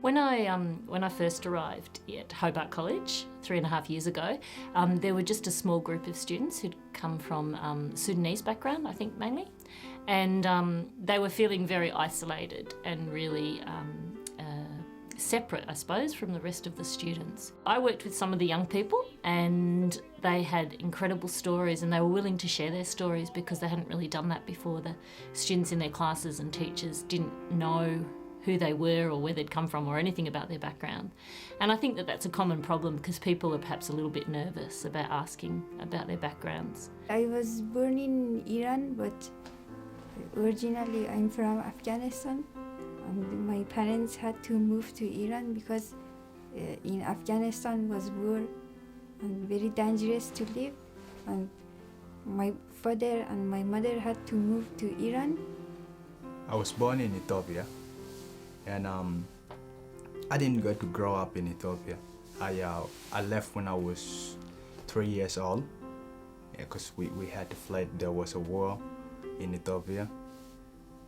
When I first arrived at Hobart College 3.5 years ago, there were just a small group of students who'd come from Sudanese background, I think mainly, and they were feeling very isolated and really separate, I suppose, from the rest of the students. I worked with some of the young people and they had incredible stories and they were willing to share their stories because they hadn't really done that before. The students in their classes and teachers didn't know who they were or where they'd come from or anything about their background. And I think that that's a common problem because people are perhaps a little bit nervous about asking about their backgrounds. I was born in Iran, but originally I'm from Afghanistan. And my parents had to move to Iran because in Afghanistan was war and very dangerous to live. And my father and my mother had to move to Iran. I was born in Ethiopia, and I didn't get to grow up in Ethiopia. I left when I was 3 years old because we had to flee. There was a war in Ethiopia,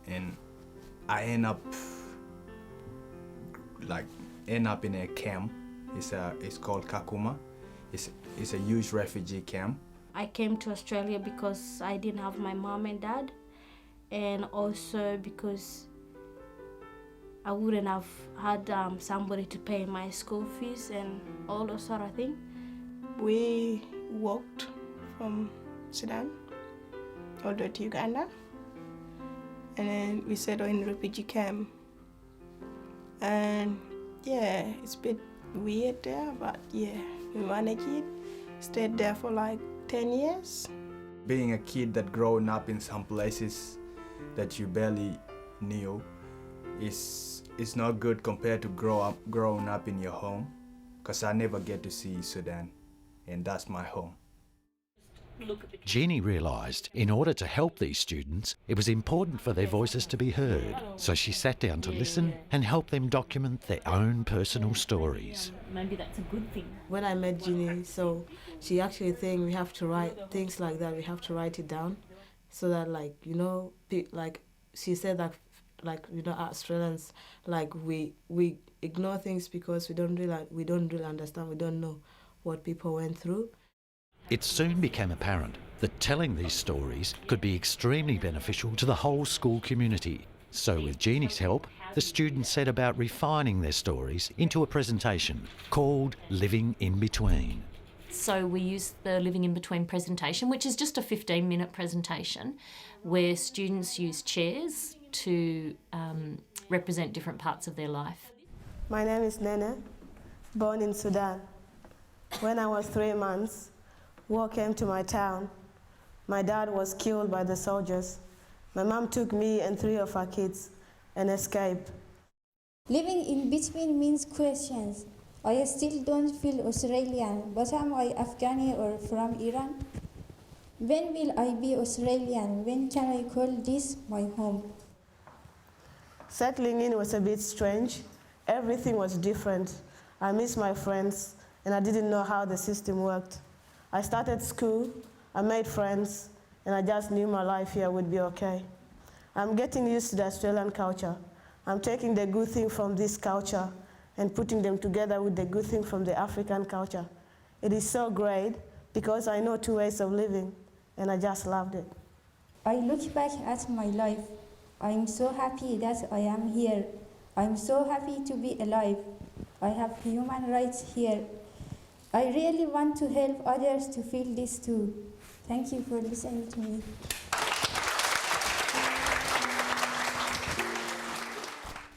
and I end up in a camp. It's called Kakuma. It's a huge refugee camp. I came to Australia because I didn't have my mom and dad, and also because I wouldn't have had somebody to pay my school fees and all those sort of things. We walked from Sudan all the way to Uganda, and then we settled in refugee camp. And yeah, it's a bit weird there, but yeah, we managed it. Stayed there for like 10 years. Being a kid that grown up in some places that you barely knew is not good compared to growing up in your home, because I never get to see Sudan, and that's my home. Jeannie realised in order to help these students, it was important for their voices to be heard. So she sat down to listen and help them document their own personal stories. Maybe that's a good thing. When I met Jeannie, so she actually think we have to write things like that. We have to write it down so that, like, you know, like she said that, like, you know, Australians, like we ignore things because we don't really understand. We don't know what people went through. It soon became apparent that telling these stories could be extremely beneficial to the whole school community. So with Jeannie's help, the students set about refining their stories into a presentation called Living in Between. So we used the Living in Between presentation, which is just a 15-minute presentation where students use chairs to represent different parts of their life. My name is Nene, born in Sudan. When I was 3 months, war came to my town. My dad was killed by the soldiers. My mom took me and 3 of her kids and escaped. Living in between means questions. I still don't feel Australian, but am I Afghani or from Iran? When will I be Australian? When can I call this my home? Settling in was a bit strange. Everything was different. I missed my friends, and I didn't know how the system worked. I started school, I made friends, and I just knew my life here would be okay. I'm getting used to the Australian culture. I'm taking the good thing from this culture and putting them together with the good thing from the African culture. It is so great because I know 2 ways of living, and I just loved it. I look back at my life. I'm so happy that I am here. I'm so happy to be alive. I have human rights here. I really want to help others to feel this too. Thank you for listening to me.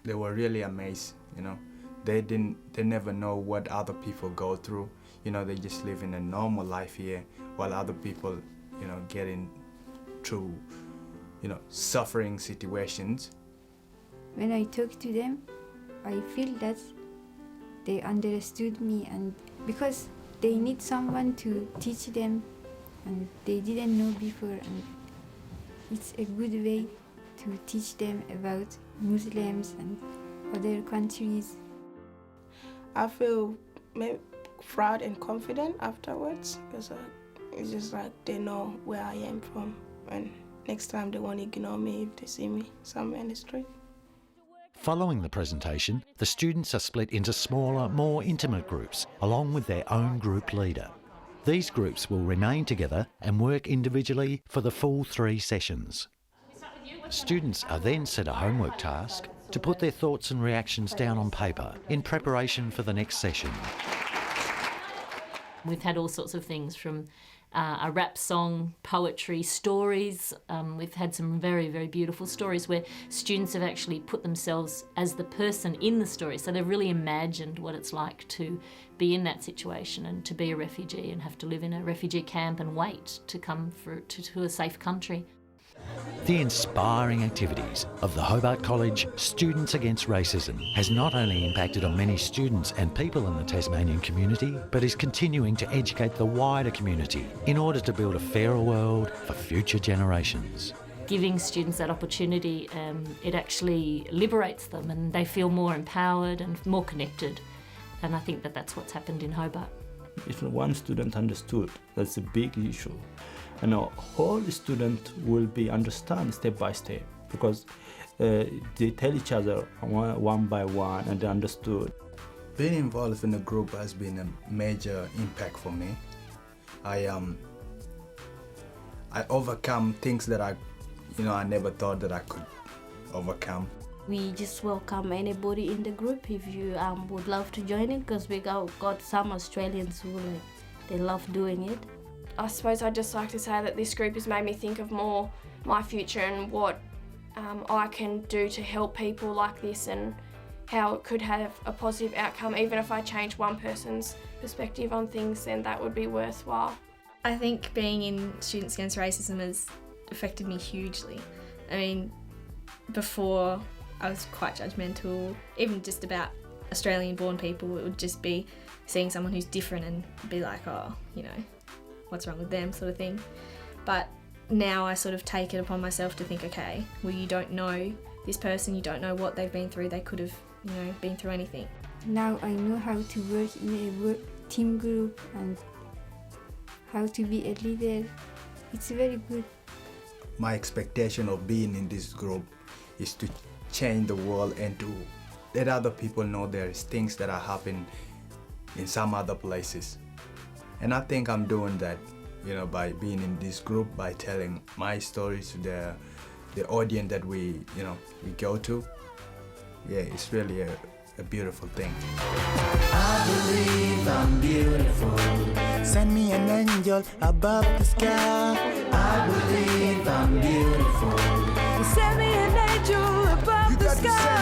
They were really amazed, you know. They never know what other people go through. You know, they just live in a normal life here while other people, you know, getting through, you know, suffering situations. When I talk to them, I feel that they understood me, and because they need someone to teach them and they didn't know before, and it's a good way to teach them about Muslims and other countries. I feel proud and confident afterwards because it's just like they know where I am from, and next time they won't ignore me if they see me somewhere in the street. Following the presentation, the students are split into smaller, more intimate groups, along with their own group leader. These groups will remain together and work individually for the full 3 sessions. Students are then set a homework task to put their thoughts and reactions down on paper in preparation for the next session. We've had all sorts of things from a rap song, poetry, stories. We've had some very, very beautiful stories where students have actually put themselves as the person in the story. So they've really imagined what it's like to be in that situation and to be a refugee and have to live in a refugee camp and wait to come to a safe country. The inspiring activities of the Hobart College Students Against Racism has not only impacted on many students and people in the Tasmanian community, but is continuing to educate the wider community in order to build a fairer world for future generations. Giving students that opportunity, it actually liberates them and they feel more empowered and more connected. And I think that that's what's happened in Hobart. If one student understood, that's a big issue. And all students will be understand step by step because they tell each other one by one and they understood. Being involved in a group has been a major impact for me. I overcome things that I never thought that I could overcome. We just welcome anybody in the group if you would love to join it, because we got some Australians who they love doing it. I suppose I'd just like to say that this group has made me think of more my future and what I can do to help people like this and how it could have a positive outcome. Even if I change one person's perspective on things, then that would be worthwhile. I think being in Students Against Racism has affected me hugely. I mean, before I was quite judgmental, even just about Australian-born people. It would just be seeing someone who's different and be like, oh, what's wrong with them, sort of thing. But now I sort of take it upon myself to think, okay, well, you don't know this person, you don't know what they've been through, they could have, been through anything. Now I know how to work in a team group and how to be a leader. It's very good. My expectation of being in this group is to change the world and to let other people know there's things that are happening in some other places. And I think I'm doing that, by being in this group, by telling my stories to the audience that we go to. Yeah, it's really a beautiful thing. I believe I'm beautiful. Send me an angel above the sky. I believe I'm beautiful. Send me an angel above the sky.